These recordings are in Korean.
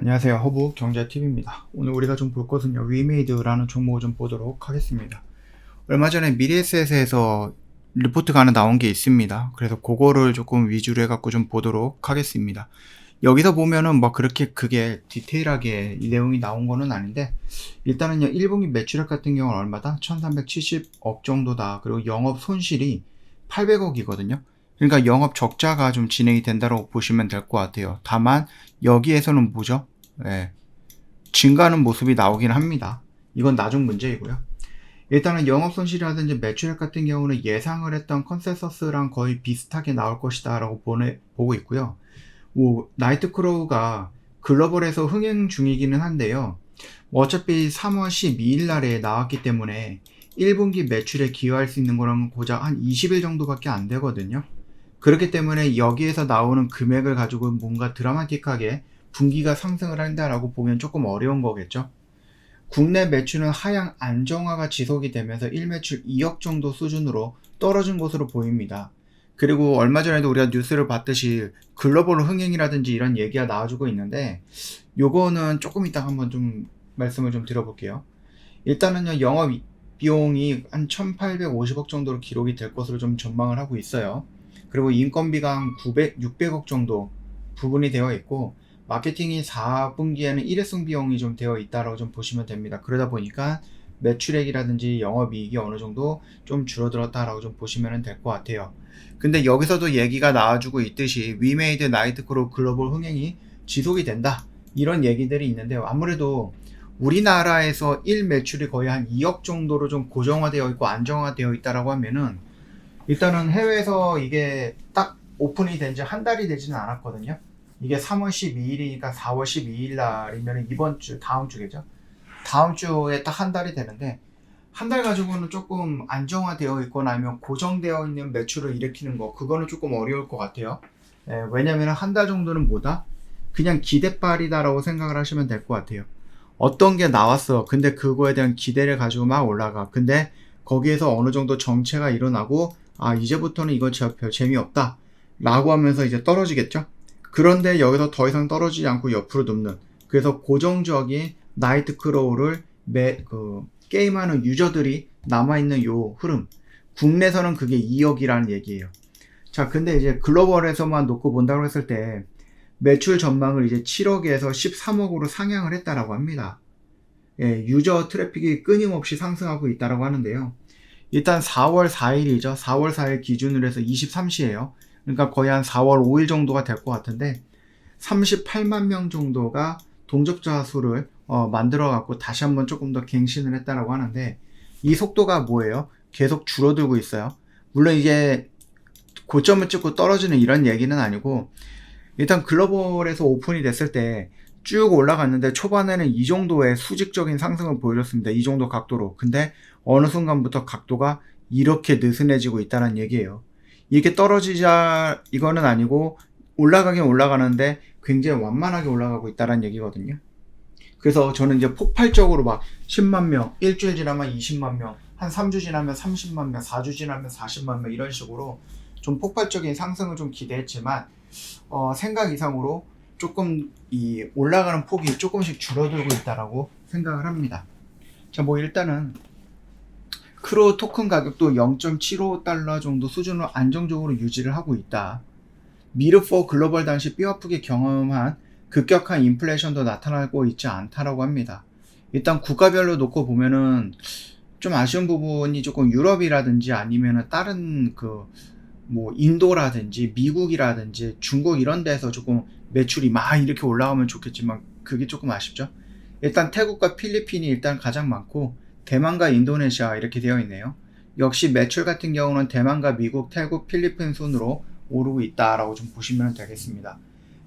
안녕하세요. 허브 경제TV입니다. 오늘 우리가 좀 볼 것은요, 위메이드라는 종목을 좀 보도록 하겠습니다. 얼마 전에 미래에셋에서 리포트가 하나 나온 게 있습니다. 그래서 그거를 조금 위주로 해갖고 좀 보도록 하겠습니다. 여기서 보면은 뭐 그렇게 크게 디테일하게 이 내용이 나온 거는 아닌데, 일단은요, 1분기 매출액 같은 경우는 얼마다? 1370억 정도다. 그리고 영업 손실이 800억이거든요. 그러니까 영업 적자가 좀 진행이 된다고 보시면 될 것 같아요. 다만 여기에서는 뭐죠? 증가하는 모습이 나오긴 합니다. 이건 나중 문제이고요. 일단은 영업 손실이라든지 매출액 같은 경우는 예상을 했던 컨센서스랑 거의 비슷하게 나올 것이다 라고 보고 있고요. 나이트크로우가 글로벌에서 흥행 중이기는 한데요. 어차피 3월 12일 날에 나왔기 때문에 1분기 매출에 기여할 수 있는 거는 고작 한 20일 정도밖에 안 되거든요. 그렇기 때문에 여기에서 나오는 금액을 가지고 뭔가 드라마틱하게 분기가 상승을 한다라고 보면 조금 어려운 거겠죠. 국내 매출은 하향 안정화가 지속이 되면서 1매출 2억 정도 수준으로 떨어진 것으로 보입니다. 그리고 얼마 전에도 우리가 뉴스를 봤듯이 글로벌 흥행이라든지 이런 얘기가 나와주고 있는데, 요거는 조금 이따 한번 좀 말씀을 좀 드려볼게요. 일단은요, 영업 비용이 한 1850억 정도로 기록이 될 것으로 좀 전망을 하고 있어요. 그리고 인건비가 한 600억 정도 부분이 되어 있고, 마케팅이 4분기에는 일회성 비용이 좀 되어 있다고 좀 보시면 됩니다. 그러다 보니까 매출액이라든지 영업이익이 어느 정도 좀 줄어들었다라고 좀 보시면 될 것 같아요. 근데 여기서도 얘기가 나와주고 있듯이 위메이드 나이트크로우 글로벌 흥행이 지속이 된다, 이런 얘기들이 있는데요. 아무래도 우리나라에서 1 매출이 거의 한 2억 정도로 좀 고정화되어 있고 안정화되어 있다라고 하면은, 일단은 해외에서 이게 딱 오픈이 된 지 한 달이 되지는 않았거든요. 이게 3월 12일이니까 4월 12일 날이면 이번 주, 다음 주겠죠. 다음 주에 딱 한 달이 되는데, 한 달 가지고는 조금 안정화되어 있거나 아니면 고정되어 있는 매출을 일으키는 거, 그거는 조금 어려울 것 같아요. 왜냐면 한 달 정도는 뭐다? 그냥 기대빨이다라고 생각을 하시면 될 것 같아요. 어떤 게 나왔어. 근데 그거에 대한 기대를 가지고 막 올라가. 근데 거기에서 어느 정도 정체가 일어나고, 이제부터는 이거 별 재미없다 라고 하면서 이제 떨어지겠죠. 그런데 여기서 더 이상 떨어지지 않고 옆으로 눕는, 그래서 고정적인 나이트크로우를 게임하는 유저들이 남아있는 요 흐름, 국내에서는 그게 2억이라는 얘기예요. 자, 근데 이제 글로벌에서만 놓고 본다고 했을 때 매출 전망을 이제 7억에서 13억으로 상향을 했다라고 합니다. 유저 트래픽이 끊임없이 상승하고 있다라고 하는데요. 일단 4월 4일이죠. 4월 4일 기준으로 해서 23시예요. 그러니까 거의 한 4월 5일 정도가 될 것 같은데, 38만 명 정도가 동접자 수를 만들어 갖고 다시 한번 조금 더 갱신을 했다라고 하는데, 이 속도가 뭐예요? 계속 줄어들고 있어요. 물론 이제 고점을 찍고 떨어지는 이런 얘기는 아니고, 일단 글로벌에서 오픈이 됐을 때 쭉 올라갔는데 초반에는 이 정도의 수직적인 상승을 보여줬습니다. 이 정도 각도로. 근데 어느 순간부터 각도가 이렇게 느슨해지고 있다는 얘기예요. 이렇게 떨어지자 이거는 아니고, 올라가긴 올라가는데 굉장히 완만하게 올라가고 있다는 얘기거든요. 그래서 저는 이제 폭발적으로 막 10만 명, 일주일 지나면 20만 명, 한 3주 지나면 30만 명, 4주 지나면 40만 명, 이런 식으로 좀 폭발적인 상승을 좀 기대했지만, 생각 이상으로 조금 이 올라가는 폭이 조금씩 줄어들고 있다라고 생각을 합니다. 자, 뭐 일단은 크로우 토큰 가격도 0.75달러 정도 수준으로 안정적으로 유지를 하고 있다. 미르4 글로벌 당시 뼈아프게 경험한 급격한 인플레이션도 나타나고 있지 않다라고 합니다. 일단 국가별로 놓고 보면은 좀 아쉬운 부분이 조금 유럽이라든지 아니면은 다른 뭐 인도라든지 미국이라든지 중국 이런 데서 조금 매출이 막 이렇게 올라오면 좋겠지만 그게 조금 아쉽죠. 일단 태국과 필리핀이 일단 가장 많고, 대만과 인도네시아 이렇게 되어 있네요. 역시 매출 같은 경우는 대만과 미국, 태국, 필리핀 순으로 오르고 있다라고 좀 보시면 되겠습니다.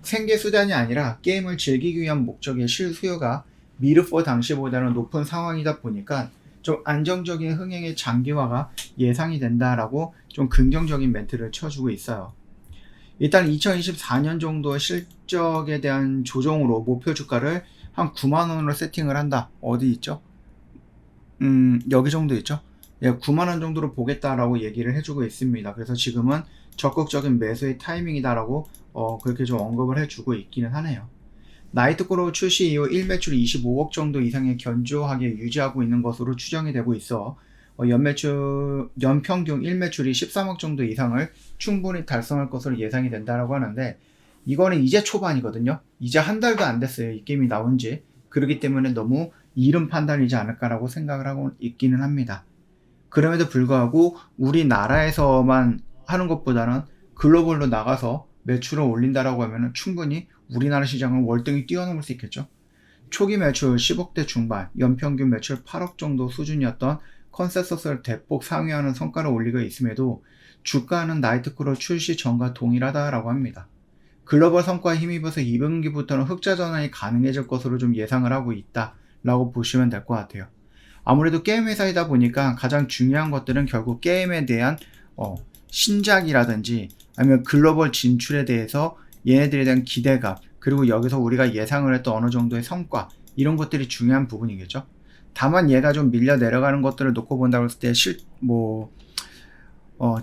생계 수단이 아니라 게임을 즐기기 위한 목적의 실수요가 미르4 당시보다는 높은 상황이다 보니까 좀 안정적인 흥행의 장기화가 예상이 된다라고 좀 긍정적인 멘트를 쳐주고 있어요. 일단 2024년 정도의 실적에 대한 조정으로 목표 주가를 한 9만원으로 세팅을 한다. 어디 있죠? 여기 정도 있죠? 9만원 정도로 보겠다라고 얘기를 해주고 있습니다. 그래서 지금은 적극적인 매수의 타이밍이다라고 그렇게 좀 언급을 해주고 있기는 하네요. 나이트크로우 출시 이후 1매출 25억 정도 이상의 견조하게 유지하고 있는 것으로 추정이 되고 있어 연평균 1매출이 13억 정도 이상을 충분히 달성할 것으로 예상이 된다라고 하는데, 이거는 이제 초반이거든요. 이제 한 달도 안 됐어요, 이 게임이 나온 지. 그렇기 때문에 너무 이른 판단이지 않을까라고 생각을 하고 있기는 합니다. 그럼에도 불구하고 우리나라에서만 하는 것보다는 글로벌로 나가서 매출을 올린다라고 하면 충분히 우리나라 시장을 월등히 뛰어넘을 수 있겠죠. 초기 매출 10억대 중반, 연평균 매출 8억 정도 수준이었던 컨센서스를 대폭 상회하는 성과를 올리고 있음에도 주가는 나이트크로우 출시 전과 동일하다라고 합니다. 글로벌 성과에 힘입어서 2분기부터는 흑자 전환이 가능해질 것으로 좀 예상을 하고 있다라고 보시면 될 것 같아요. 아무래도 게임 회사이다 보니까 가장 중요한 것들은 결국 게임에 대한 신작이라든지 아니면 글로벌 진출에 대해서 얘네들에 대한 기대감, 그리고 여기서 우리가 예상을 했던 어느 정도의 성과, 이런 것들이 중요한 부분이겠죠. 다만 얘가 좀 밀려 내려가는 것들을 놓고 본다고 했을 때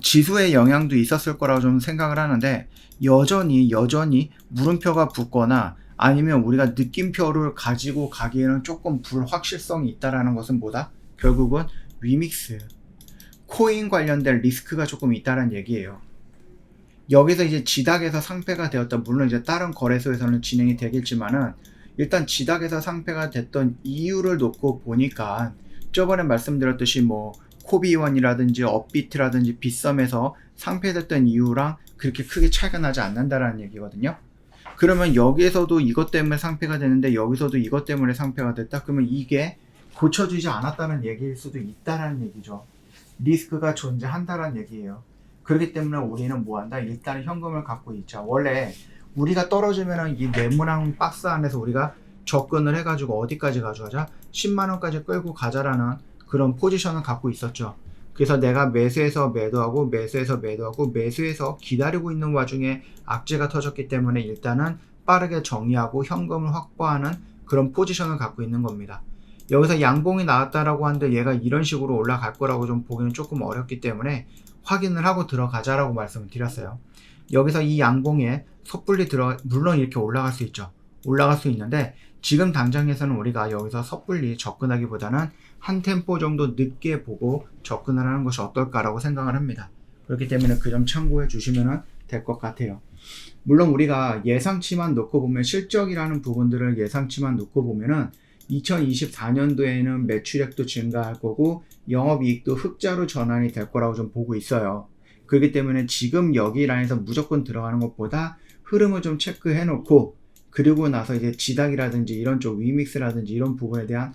지수의 영향도 있었을 거라고 좀 생각을 하는데, 여전히 물음표가 붙거나 아니면 우리가 느낌표를 가지고 가기에는 조금 불확실성이 있다라는 것은 뭐다? 결국은 위믹스, 코인 관련된 리스크가 조금 있다는 얘기예요. 여기서 이제 지닥에서 상폐가 되었다. 물론 이제 다른 거래소에서는 진행이 되겠지만은, 일단 지닥에서 상폐가 됐던 이유를 놓고 보니까 저번에 말씀드렸듯이 코비원이라든지 업비트라든지 빗썸에서 상폐됐던 이유랑 그렇게 크게 차이가 나지 않는다라는 얘기거든요. 그러면 여기에서도 이것 때문에 상폐가 되는데 여기서도 이것 때문에 상폐가 됐다? 그러면 이게 고쳐지지 않았다는 얘기일 수도 있다라는 얘기죠. 리스크가 존재한다라는 얘기예요. 그렇기 때문에 우리는 뭐한다? 일단 현금을 갖고 있자. 원래 우리가 떨어지면은 이 네모난 박스 안에서 우리가 접근을 해가지고 어디까지 가져가자? 10만원까지 끌고 가자라는 그런 포지션을 갖고 있었죠. 그래서 내가 매수해서 매도하고 매수해서 기다리고 있는 와중에 악재가 터졌기 때문에 일단은 빠르게 정리하고 현금을 확보하는 그런 포지션을 갖고 있는 겁니다. 여기서 양봉이 나왔다라고 하는데 얘가 이런 식으로 올라갈 거라고 좀 보기는 조금 어렵기 때문에 확인을 하고 들어가자라고 말씀을 드렸어요. 여기서 이 양봉에 섣불리 물론 이렇게 올라갈 수 있죠. 올라갈 수 있는데 지금 당장에서는 우리가 여기서 섣불리 접근하기보다는 한 템포 정도 늦게 보고 접근을 하는 것이 어떨까라고 생각을 합니다. 그렇기 때문에 그 점 참고해 주시면 될 것 같아요. 물론 우리가 예상치만 놓고 보면, 실적이라는 부분들을 예상치만 놓고 보면은 2024년도에는 매출액도 증가할 거고 영업이익도 흑자로 전환이 될 거라고 좀 보고 있어요. 그렇기 때문에 지금 여기 라인에서 무조건 들어가는 것보다 흐름을 좀 체크해 놓고, 그리고 나서 이제 지닥이라든지 이런 쪽 위믹스라든지 이런 부분에 대한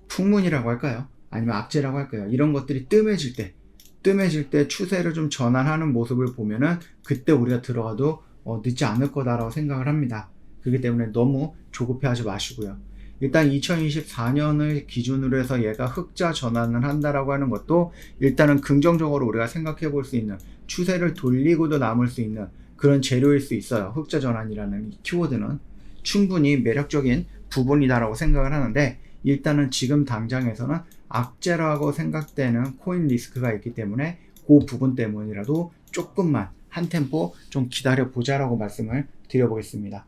풍문이라고 할까요? 아니면 악재라고 할까요? 이런 것들이 뜸해질 때 추세를 좀 전환하는 모습을 보면은 그때 우리가 들어가도 늦지 않을 거다라고 생각을 합니다. 그렇기 때문에 너무 조급해하지 마시고요. 일단 2024년을 기준으로 해서 얘가 흑자 전환을 한다라고 하는 것도 일단은 긍정적으로 우리가 생각해 볼 수 있는, 추세를 돌리고도 남을 수 있는 그런 재료일 수 있어요. 흑자 전환이라는 이 키워드는 충분히 매력적인 부분이다라고 생각을 하는데, 일단은 지금 당장에서는 악재라고 생각되는 코인 리스크가 있기 때문에 그 부분 때문이라도 조금만 한 템포 좀 기다려 보자라고 말씀을 드려보겠습니다.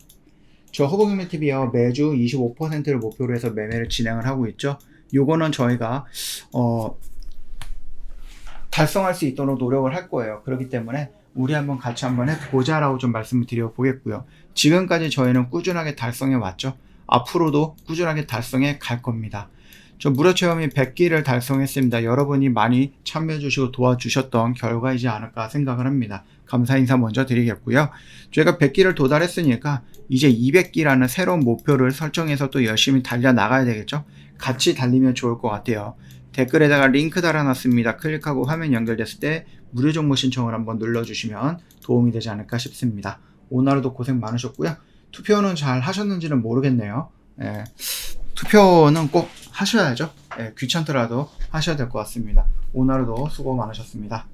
저 허브경매TV요, 매주 25%를 목표로 해서 매매를 진행을 하고 있죠. 요거는 저희가 달성할 수 있도록 노력을 할 거예요. 그렇기 때문에 우리 한번 같이 한번 해보자라고 좀 말씀을 드려보겠고요. 지금까지 저희는 꾸준하게 달성해 왔죠. 앞으로도 꾸준하게 달성해 갈 겁니다. 저 무료 체험이 100기를 달성했습니다. 여러분이 많이 참여해 주시고 도와주셨던 결과이지 않을까 생각을 합니다. 감사 인사 먼저 드리겠고요. 저희가 100기를 도달했으니까 이제 200기라는 새로운 목표를 설정해서 또 열심히 달려나가야 되겠죠. 같이 달리면 좋을 것 같아요. 댓글에다가 링크 달아놨습니다. 클릭하고 화면 연결됐을 때 무료 정보 신청을 한번 눌러주시면 도움이 되지 않을까 싶습니다. 오늘 하루도 고생 많으셨고요. 투표는 잘 하셨는지는 모르겠네요. 투표는 꼭 하셔야죠. 귀찮더라도 하셔야 될 것 같습니다. 오늘 하루도 수고 많으셨습니다.